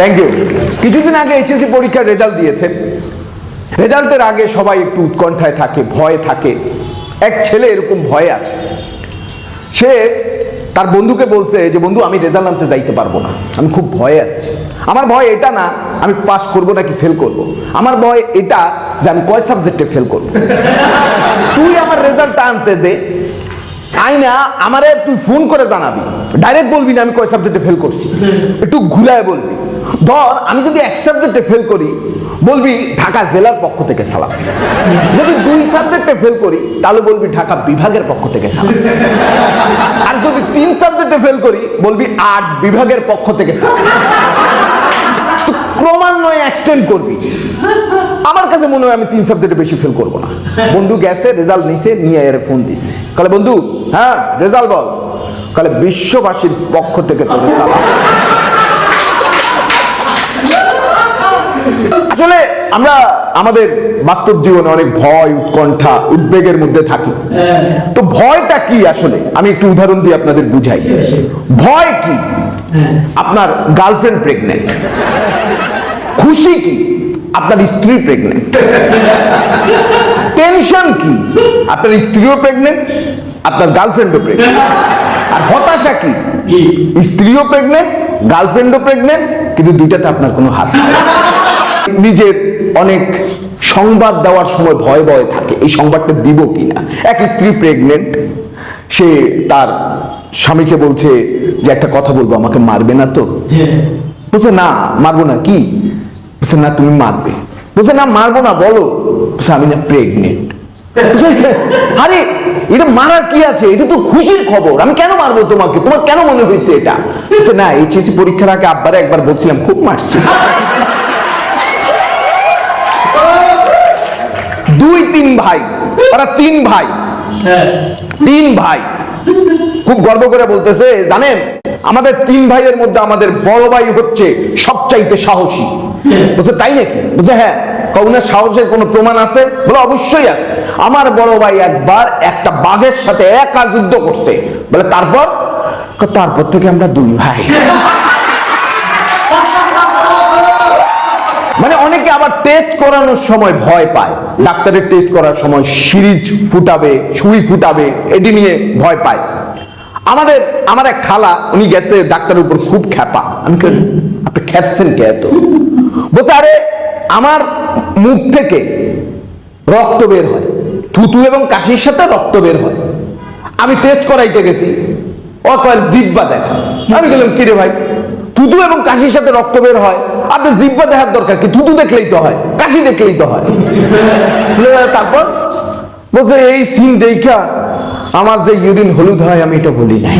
Thank you. কিছুদিন আগে HSC পরীক্ষার রেজাল্ট দিয়েছে। রেজাল্টের আগে সবাই একটু উৎকণ্ঠায় থাকে, ভয়ে থাকে। এক ছেলে এরকম ভয়ে আছে, সে তার বন্ধুকে বলছে যে বন্ধু আমি রেজাল্ট আনতে যাইতে পারবো না, আমি খুব ভয়ে আছি। আমার ভয় এটা না আমি পাস করবো নাকি ফেল করব, আমার ভয় এটা যে আমি কয় সাবজেক্টে ফেল করবো। তুই আমার রেজাল্টটা আনতে দে, আইনা আমারে তুই ফোন করে জানাবি, ডাইরেক্ট বলবি না আমি কয় সাবজেক্টে ফেল করছি, একটু ঘুরায় বলবি। ধর আমি যদি এক সাবজেক্টে ফেল করি বলবি ঢাকা জেলার পক্ষ থেকে সালাম, যদি 2 সাবজেক্টে ফেল করি তাহলে বলবি ঢাকা বিভাগের পক্ষ থেকে সালাম, আর যদি 3 সাবজেক্টে ফেল করি বলবি 8 বিভাগের পক্ষ থেকে সালাম। ক্রমান্বয়ে এক্সটেন্ড করবি। আমার কাছে মনে হয় আমি 3 সাবজেক্টে বেশি ফেল করবো না। বন্ধু গেছে, রেজাল্ট নিছে, নিয়ে এর ফোন দিচ্ছে, কালে বন্ধু হ্যাঁ রেজাল্ট বল, কালে বিশ্ববাসীর পক্ষ থেকে তোকে সালাম। আসলে আমরা আমাদের বাস্তব জীবনে অনেক ভয়, উৎকণ্ঠা, উদ্বেগের মধ্যে থাকি। তো ভয়টা কি আসলে আমি একটু উদাহরণ দিয়ে আপনাদের বুঝাই। ভয় কি? আপনার গার্লফ্রেন্ড প্রেগনেন্ট। খুশি কি? আপনার স্ত্রী প্রেগনেন্ট। টেনশন কি? আপনার স্ত্রীও প্রেগনেন্ট, আপনার গার্লফ্রেন্ডও প্রেগনেন্ট। আর হতাশা কি? স্ত্রীও প্রেগনেন্ট, গার্লফ্রেন্ডও প্রেগনেন্ট, কিন্তু দুইটাতে আপনার কোনো হাত নেই। নিজের অনেক সংবাদ দেওয়ার সময় ভয় ভয় থাকে, এই সংবাদটা দিব কিনা। এক স্ত্রী প্রেগনেন্ট, সে তার স্বামীকে বলছে যে একটা কথা বলবো, আমাকে মারবে না তো? বলছে না মারবো না। কি? বলছে না তুমি মারবে। বলছে না মারবো না, বলো। বলছে আমি না প্রেগনেন্ট। আরে এটা মারার কি আছে, এটা তো খুশির খবর, আমি কেন মারবো তোমাকে, তোমার কেন মনে হয়েছে এটা? বলছে না এইচএসসি পরীক্ষার আগে আব্বারে একবার বলছিলাম খুব মারছি। 2-3 ভাই, ওরা 3 ভাই, 3 ভাই খুব গর্ব করে বলতেছে জানেন আমাদের 3 ভাইয়ের মধ্যে আমাদের বড় ভাই হচ্ছে সবচাইতে সাহসী। বলছে তাই নাকি? বলছে হ্যাঁ। কৌনের সাহসের কোনো প্রমাণ আছে? বলে অবশ্যই আছে। আমার বড় ভাই একবার একটা বাঘের সাথে একা যুদ্ধ করছে। বলে তারপর? তারপর থেকে আমরা 2 ভাই। মানে অনেকে আবার টেস্ট করানোর সময় ভয় পায়, ডাক্তারের টেস্ট করার সময় সিরিজ ফুটাবে, সুই ফুটাবে, এটি নিয়ে ভয় পায়। আমার এক খালা, উনি গেছে ডাক্তারের উপর খুব খ্যাপা। আমি আপনি খ্যাপছেন কে এত? বলতে আরে আমার মুখ থেকে রক্ত বের হয়, থুতু এবং কাশির সাথে রক্ত বের হয়। আমি টেস্ট করাইতে গেছি, ও কয় দিব্যা দেখা। আমি গেলাম কিরে ভাই, থুতু এবং কাশির সাথে রক্ত বের হয়, আপনার জিহ্বা দেখার দরকার কি? থুতু দেখলেই তো হয়, কাশি দেখলেই তো হয়। তারপর বলছে এই সিন দেখা আমার যে ইউরিন হলুদ হয় আমি এটা বলি নাই।